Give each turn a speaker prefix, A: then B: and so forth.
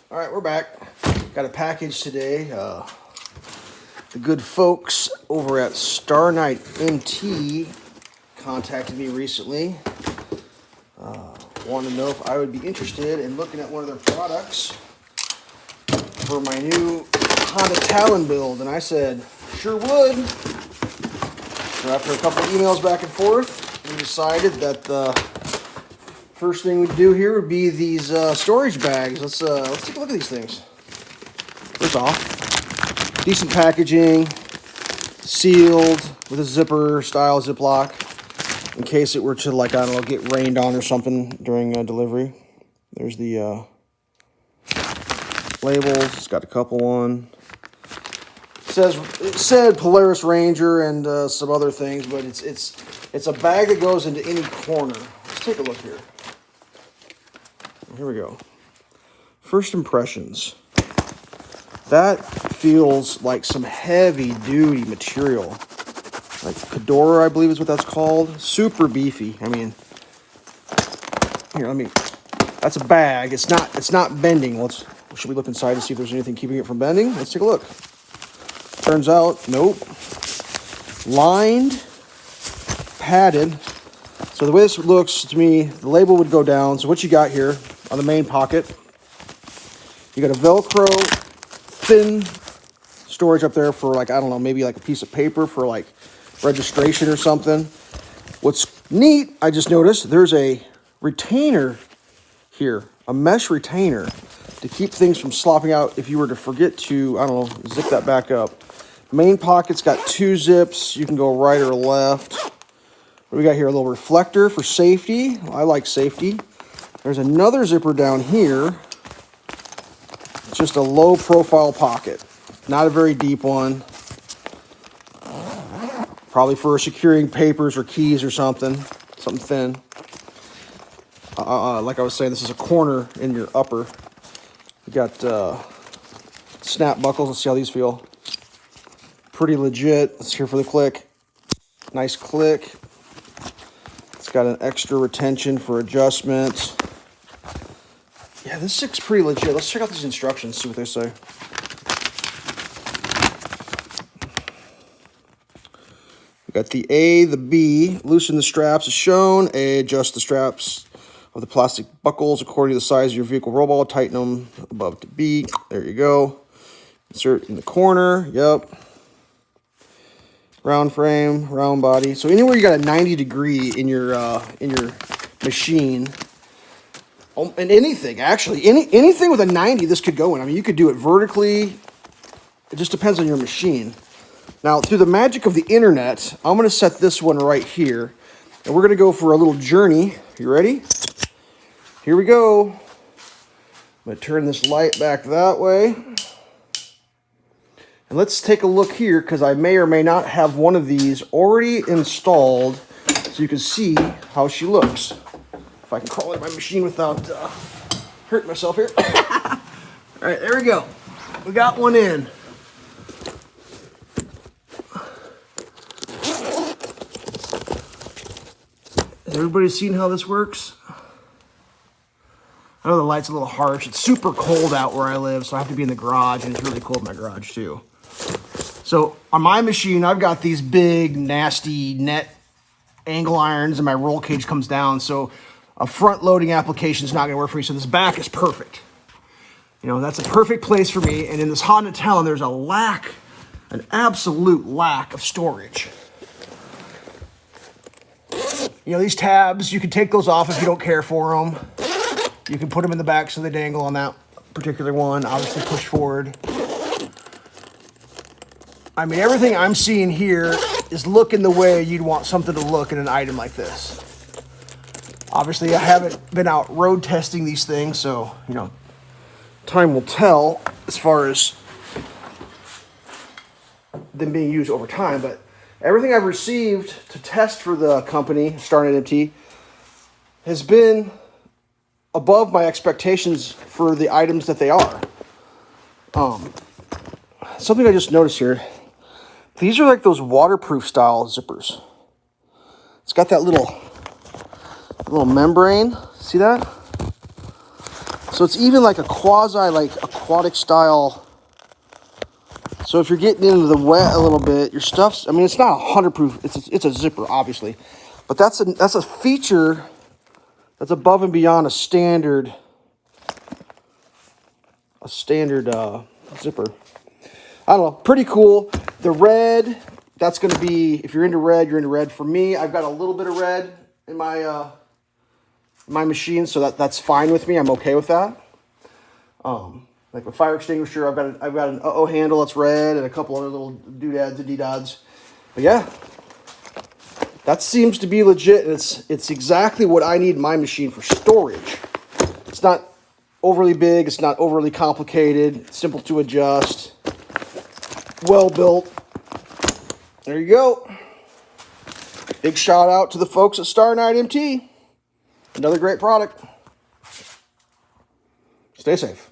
A: All right, we're back. Got a package today. The good folks over at StarknightMT contacted me recently. Wanted to know if I would be interested in looking at one of their products for my new Honda Talon build, and I said, sure would. So after a couple of emails back and forth, we decided that the first thing we'd do here would be these storage bags. Let's take a look at these things. First off, decent packaging, sealed with a zipper style Ziploc in case it were to, like, I don't know, get rained on or something during delivery. There's the labels. It's got a couple on. It said Polaris Ranger and some other things, but it's a bag that goes into any corner. Let's take a look here. Here we go. First impressions. That feels like some heavy duty material. Like Fedora, I believe is what that's called. Super beefy. I mean, here, that's a bag. It's not bending. Should we look inside to see if there's anything keeping it from bending? Let's take a look. Turns out, nope. Lined, padded. So the way this looks to me, the label would go down. So what you got here on the main pocket, you got a Velcro thin storage up there for, like, I don't know, maybe like a piece of paper for like registration or something. What's neat, I just noticed, there's a retainer here, a mesh retainer to keep things from slopping out if you were to forget to, I don't know, zip that back up. Main pocket's got 2 zips. You can go right or left. What do we got here? A little reflector for safety. I like safety. There's another zipper down here. It's just a low profile pocket. Not a very deep one. Probably for securing papers or keys or something. Something thin. Like I was saying, this is a corner in your upper. You got snap buckles. Let's see how these feel. Pretty legit. Let's hear for the click. Nice click. It's got an extra retention for adjustment. Yeah, this looks pretty legit. Let's check out these instructions, see what they say. We got the A, the B. Loosen the straps as shown. A, adjust the straps of the plastic buckles according to the size of your vehicle roll ball. Tighten them above to B. There you go. Insert in the corner. Yep. Round frame, round body. So anywhere you got a 90-degree in your machine, and anything actually, anything with a 90, this could go in. I mean, you could do it vertically. It just depends on your machine. Now, through the magic of the internet, I'm going to set this one right here, and we're going to go for a little journey. You ready? Here we go. I'm going to turn this light back that way. And let's take a look here, because I may or may not have one of these already installed, so you can see how she looks. If I can crawl in my machine without hurting myself here. All right, there we go. We got one in. Has everybody seen how this works? I know the light's a little harsh. It's super cold out where I live, so I have to be in the garage, and it's really cold in my garage too. So on my machine, I've got these big, nasty net angle irons, and my roll cage comes down, so a front-loading application is not going to work for me, so this back is perfect. You know, that's a perfect place for me, and in this Honda Talon, there's an absolute lack of storage. You know, these tabs, you can take those off if you don't care for them. You can put them in the back so they dangle on that particular one. Obviously, push forward. I mean, everything I'm seeing here is looking the way you'd want something to look in an item like this. Obviously, I haven't been out road testing these things, so, you know, time will tell as far as them being used over time. But everything I've received to test for the company, StarknightMT, has been above my expectations for the items that they are. Something I just noticed here. These are like those waterproof style zippers. It's got that little membrane. See that? So it's even like a quasi, like aquatic style. So if you're getting into the wet a little bit, your stuff's, I mean, it's not 100 proof. It's a zipper, obviously. But that's a feature that's above and beyond a standard zipper. I don't know, pretty cool. The red, that's going to be, if you're into red, you're into red. For me, I've got a little bit of red in my my machine, so that's fine with me. I'm okay with that. Like a fire extinguisher, I've got an uh-oh handle that's red and a couple other little doodads and doodads. But yeah, that seems to be legit. It's exactly what I need in my machine for storage. It's not overly big. It's not overly complicated. It's simple to adjust. Well built. There you go. Big shout out to the folks at StarknightMT. Another great product. Stay safe.